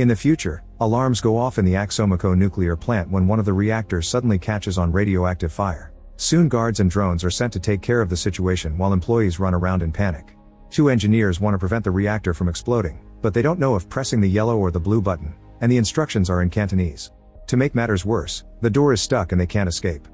In the future, alarms go off in the Axomico nuclear plant when one of the reactors suddenly catches on radioactive fire. Soon guards and drones are sent to take care of the situation while employees run around in panic. Two engineers want to prevent the reactor from exploding, but they don't know if pressing the yellow or the blue button, and the instructions are in Cantonese. To make matters worse, the door is stuck and they can't escape.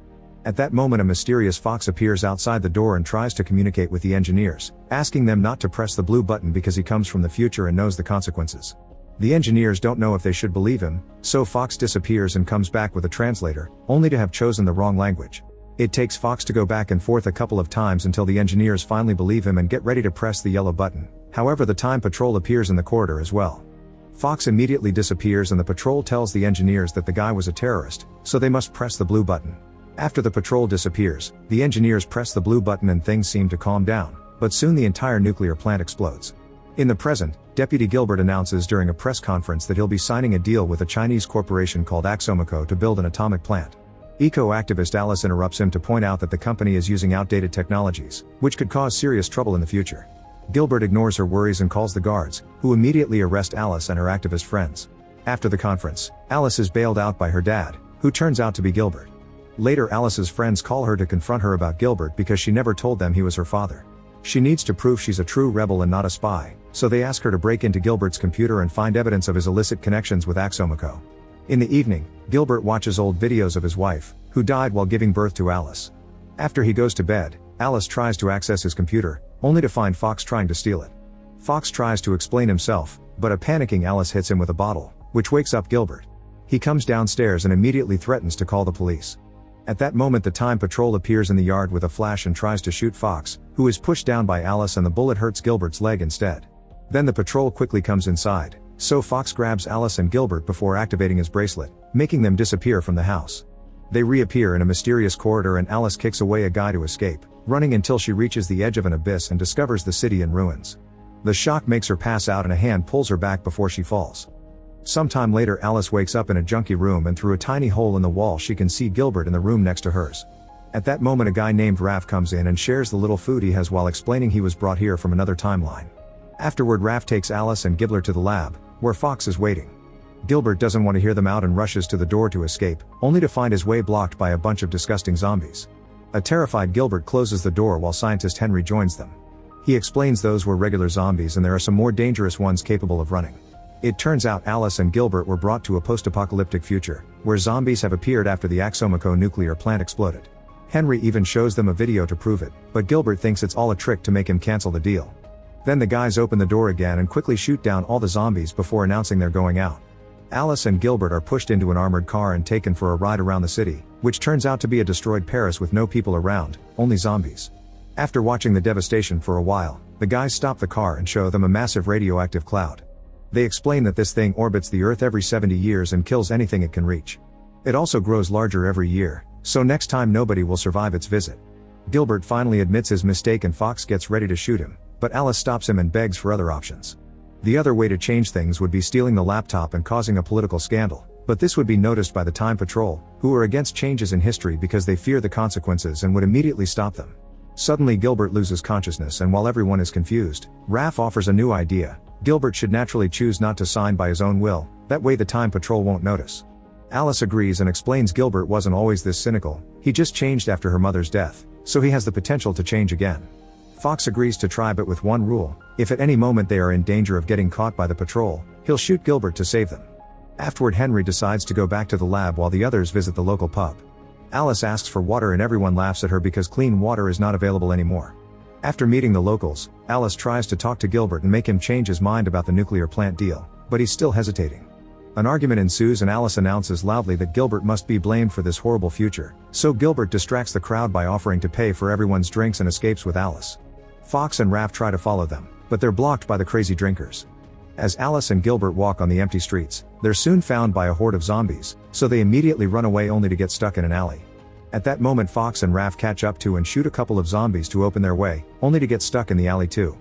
At that moment a mysterious fox appears outside the door and tries to communicate with the engineers, asking them not to press the blue button because he comes from the future and knows the consequences. The engineers don't know if they should believe him, so Fox disappears and comes back with a translator, only to have chosen the wrong language. It takes Fox to go back and forth a couple of times until the engineers finally believe him and get ready to press the yellow button. However, the time patrol appears in the corridor as well. Fox immediately disappears and the patrol tells the engineers that the guy was a terrorist, so they must press the blue button. After the patrol disappears, the engineers press the blue button and things seem to calm down, but soon the entire nuclear plant explodes. In the present, Deputy Gilbert announces during a press conference that he'll be signing a deal with a Chinese corporation called Axomico to build an atomic plant. Eco-activist Alice interrupts him to point out that the company is using outdated technologies, which could cause serious trouble in the future. Gilbert ignores her worries and calls the guards, who immediately arrest Alice and her activist friends. After the conference, Alice is bailed out by her dad, who turns out to be Gilbert. Later Alice's friends call her to confront her about Gilbert because she never told them he was her father. She needs to prove she's a true rebel and not a spy, so they ask her to break into Gilbert's computer and find evidence of his illicit connections with Axomico. In the evening, Gilbert watches old videos of his wife, who died while giving birth to Alice. After he goes to bed, Alice tries to access his computer, only to find Fox trying to steal it. Fox tries to explain himself, but a panicking Alice hits him with a bottle, which wakes up Gilbert. He comes downstairs and immediately threatens to call the police. At that moment the time patrol appears in the yard with a flash and tries to shoot Fox, who is pushed down by Alice and the bullet hurts Gilbert's leg instead. Then the patrol quickly comes inside, so Fox grabs Alice and Gilbert before activating his bracelet, making them disappear from the house. They reappear in a mysterious corridor and Alice kicks away a guy to escape, running until she reaches the edge of an abyss and discovers the city in ruins. The shock makes her pass out and a hand pulls her back before she falls. Sometime later Alice wakes up in a junky room and through a tiny hole in the wall she can see Gilbert in the room next to hers. At that moment a guy named Raph comes in and shares the little food he has while explaining he was brought here from another timeline. Afterward Raph takes Alice and Gilbert to the lab, where Fox is waiting. Gilbert doesn't want to hear them out and rushes to the door to escape, only to find his way blocked by a bunch of disgusting zombies. A terrified Gilbert closes the door while scientist Henry joins them. He explains those were regular zombies and there are some more dangerous ones capable of running. It turns out Alice and Gilbert were brought to a post-apocalyptic future, where zombies have appeared after the Axomico nuclear plant exploded. Henry even shows them a video to prove it, but Gilbert thinks it's all a trick to make him cancel the deal. Then the guys open the door again and quickly shoot down all the zombies before announcing they're going out. Alice and Gilbert are pushed into an armored car and taken for a ride around the city, which turns out to be a destroyed Paris with no people around, only zombies. After watching the devastation for a while, the guys stop the car and show them a massive radioactive cloud. They explain that this thing orbits the Earth every 70 years and kills anything it can reach. It also grows larger every year, so next time nobody will survive its visit. Gilbert finally admits his mistake and Fox gets ready to shoot him, but Alice stops him and begs for other options. The other way to change things would be stealing the laptop and causing a political scandal, but this would be noticed by the Time Patrol, who are against changes in history because they fear the consequences and would immediately stop them. Suddenly Gilbert loses consciousness and while everyone is confused, Raph offers a new idea. Gilbert should naturally choose not to sign by his own will, that way the Time Patrol won't notice. Alice agrees and explains Gilbert wasn't always this cynical, he just changed after her mother's death, so he has the potential to change again. Fox agrees to try but with one rule: if at any moment they are in danger of getting caught by the patrol, he'll shoot Gilbert to save them. Afterward Henry decides to go back to the lab while the others visit the local pub. Alice asks for water and everyone laughs at her because clean water is not available anymore. After meeting the locals, Alice tries to talk to Gilbert and make him change his mind about the nuclear plant deal, but he's still hesitating. An argument ensues and Alice announces loudly that Gilbert must be blamed for this horrible future, so Gilbert distracts the crowd by offering to pay for everyone's drinks and escapes with Alice. Fox and Raph try to follow them, but they're blocked by the crazy drinkers. As Alice and Gilbert walk on the empty streets, they're soon found by a horde of zombies, so they immediately run away only to get stuck in an alley. At that moment Fox and Raph catch up to and shoot a couple of zombies to open their way, only to get stuck in the alley too.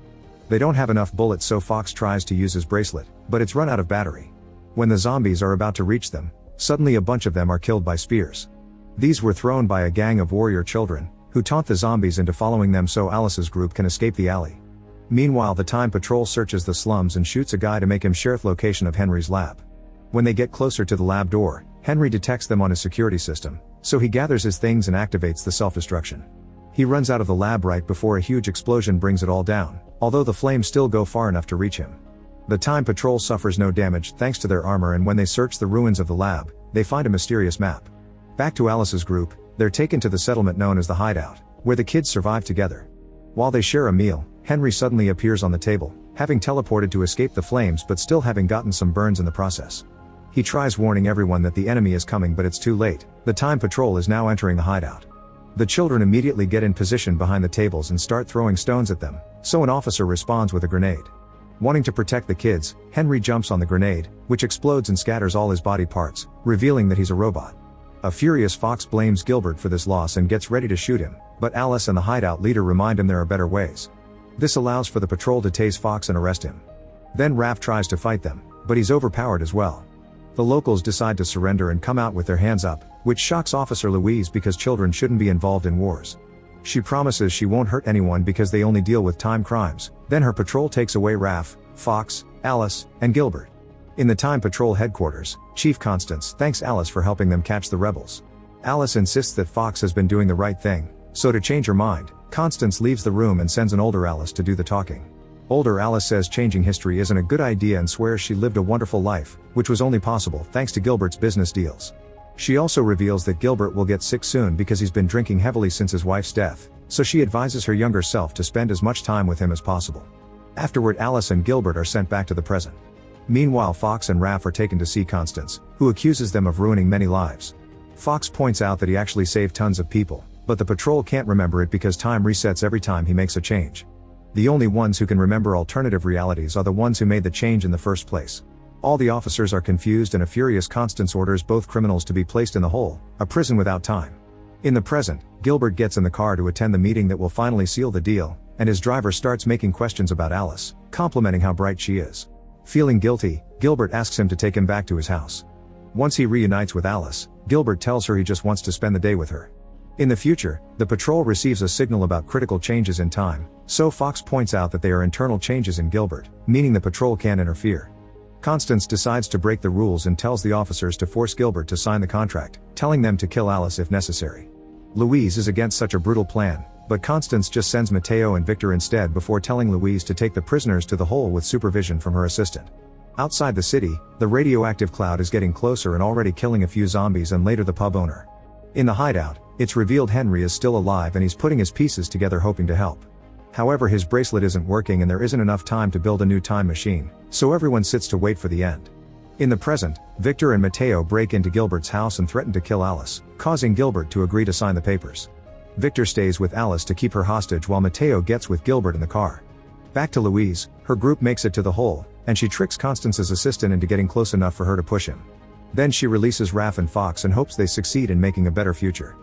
They don't have enough bullets so Fox tries to use his bracelet, but it's run out of battery. When the zombies are about to reach them, suddenly a bunch of them are killed by spears. These were thrown by a gang of warrior children, who taunt the zombies into following them so Alice's group can escape the alley. Meanwhile the Time Patrol searches the slums and shoots a guy to make him share the location of Henry's lab. When they get closer to the lab door, Henry detects them on his security system, so he gathers his things and activates the self-destruction. He runs out of the lab right before a huge explosion brings it all down, although the flames still go far enough to reach him. The Time Patrol suffers no damage thanks to their armor, and when they search the ruins of the lab, they find a mysterious map. Back to Alice's group, they're taken to the settlement known as the Hideout, where the kids survive together. While they share a meal, Henry suddenly appears on the table, having teleported to escape the flames but still having gotten some burns in the process. He tries warning everyone that the enemy is coming, but it's too late. The Time Patrol is now entering the hideout. The children immediately get in position behind the tables and start throwing stones at them, so an officer responds with a grenade. Wanting to protect the kids, Henry jumps on the grenade, which explodes and scatters all his body parts, revealing that he's a robot. A furious Fox blames Gilbert for this loss and gets ready to shoot him, but Alice and the hideout leader remind him there are better ways. This allows for the patrol to tase Fox and arrest him. Then Raph tries to fight them, but he's overpowered as well. The locals decide to surrender and come out with their hands up, which shocks Officer Louise because children shouldn't be involved in wars. She promises she won't hurt anyone because they only deal with time crimes. Then her patrol takes away Raph, Fox, Alice, and Gilbert. In the Time Patrol headquarters, Chief Constance thanks Alice for helping them catch the rebels. Alice insists that Fox has been doing the right thing, so to change her mind, Constance leaves the room and sends an older Alice to do the talking. Older Alice says changing history isn't a good idea and swears she lived a wonderful life, which was only possible thanks to Gilbert's business deals. She also reveals that Gilbert will get sick soon because he's been drinking heavily since his wife's death, so she advises her younger self to spend as much time with him as possible. Afterward, Alice and Gilbert are sent back to the present. Meanwhile, Fox and Raph are taken to see Constance, who accuses them of ruining many lives. Fox points out that he actually saved tons of people, but the patrol can't remember it because time resets every time he makes a change. The only ones who can remember alternative realities are the ones who made the change in the first place. All the officers are confused and a furious Constance orders both criminals to be placed in the hole, a prison without time. In the present, Gilbert gets in the car to attend the meeting that will finally seal the deal, and his driver starts making questions about Alice, complimenting how bright she is. Feeling guilty, Gilbert asks him to take him back to his house. Once he reunites with Alice, Gilbert tells her he just wants to spend the day with her. In the future, the patrol receives a signal about critical changes in time, so Fox points out that they are internal changes in Gilbert, meaning the patrol can't interfere. Constance decides to break the rules and tells the officers to force Gilbert to sign the contract, telling them to kill Alice if necessary. Louise is against such a brutal plan, but Constance just sends Mateo and Victor instead before telling Louise to take the prisoners to the hole with supervision from her assistant. Outside the city, the radioactive cloud is getting closer and already killing a few zombies and later the pub owner. In the hideout, it's revealed Henry is still alive and he's putting his pieces together hoping to help. However, his bracelet isn't working and there isn't enough time to build a new time machine, so everyone sits to wait for the end. In the present, Victor and Mateo break into Gilbert's house and threaten to kill Alice, causing Gilbert to agree to sign the papers. Victor stays with Alice to keep her hostage while Mateo gets with Gilbert in the car. Back to Louise, her group makes it to the hole, and she tricks Constance's assistant into getting close enough for her to push him. Then she releases Raph and Fox and hopes they succeed in making a better future.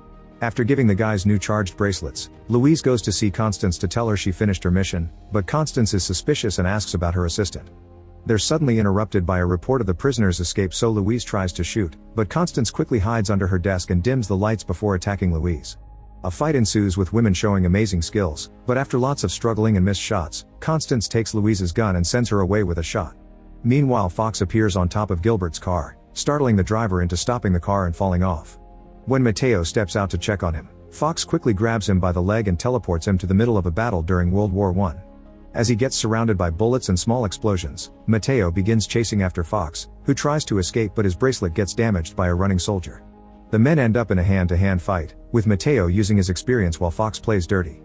After giving the guys new charged bracelets, Louise goes to see Constance to tell her she finished her mission, but Constance is suspicious and asks about her assistant. They're suddenly interrupted by a report of the prisoner's escape, so Louise tries to shoot, but Constance quickly hides under her desk and dims the lights before attacking Louise. A fight ensues with women showing amazing skills, but after lots of struggling and missed shots, Constance takes Louise's gun and sends her away with a shot. Meanwhile, Fox appears on top of Gilbert's car, startling the driver into stopping the car and falling off. When Mateo steps out to check on him, Fox quickly grabs him by the leg and teleports him to the middle of a battle during World War I. As he gets surrounded by bullets and small explosions, Mateo begins chasing after Fox, who tries to escape but his bracelet gets damaged by a running soldier. The men end up in a hand-to-hand fight, with Mateo using his experience while Fox plays dirty.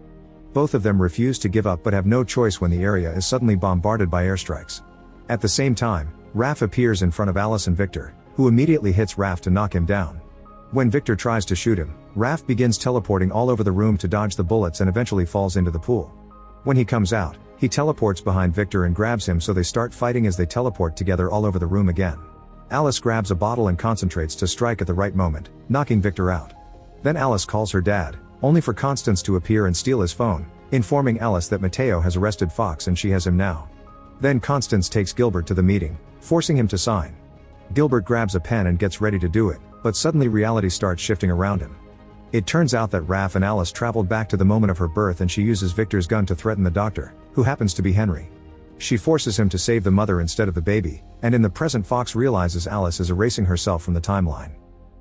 Both of them refuse to give up but have no choice when the area is suddenly bombarded by airstrikes. At the same time, Raph appears in front of Alice and Victor, who immediately hits Raph to knock him down. When Victor tries to shoot him, Raph begins teleporting all over the room to dodge the bullets and eventually falls into the pool. When he comes out, he teleports behind Victor and grabs him, so they start fighting as they teleport together all over the room again. Alice grabs a bottle and concentrates to strike at the right moment, knocking Victor out. Then Alice calls her dad, only for Constance to appear and steal his phone, informing Alice that Mateo has arrested Fox and she has him now. Then Constance takes Gilbert to the meeting, forcing him to sign. Gilbert grabs a pen and gets ready to do it, but suddenly reality starts shifting around him. It turns out that Raph and Alice traveled back to the moment of her birth and she uses Victor's gun to threaten the doctor, who happens to be Henry. She forces him to save the mother instead of the baby, and in the present Fox realizes Alice is erasing herself from the timeline.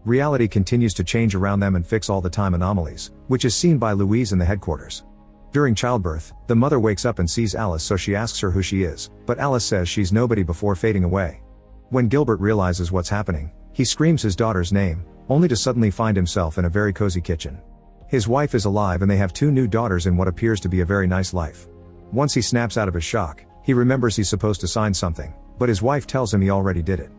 Reality continues to change around them and fix all the time anomalies, which is seen by Louise in the headquarters. During childbirth, the mother wakes up and sees Alice, so she asks her who she is, but Alice says she's nobody before fading away. When Gilbert realizes what's happening, he screams his daughter's name, only to suddenly find himself in a very cozy kitchen. His wife is alive and they have 2 new daughters in what appears to be a very nice life. Once he snaps out of his shock, he remembers he's supposed to sign something, but his wife tells him he already did it.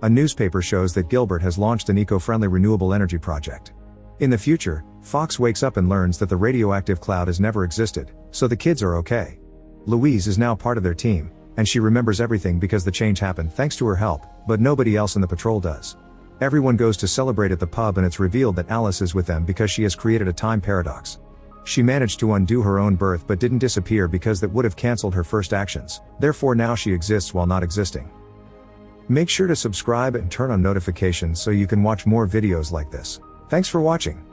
A newspaper shows that Gilbert has launched an eco-friendly renewable energy project. In the future, Fox wakes up and learns that the radioactive cloud has never existed, so the kids are okay. Louise is now part of their team, and she remembers everything because the change happened thanks to her help, but nobody else in the patrol does. Everyone goes to celebrate at the pub and it's revealed that Alice is with them because she has created a time paradox. She managed to undo her own birth but didn't disappear because that would have cancelled her first actions, therefore now she exists while not existing. Make sure to subscribe and turn on notifications so you can watch more videos like this. Thanks for watching.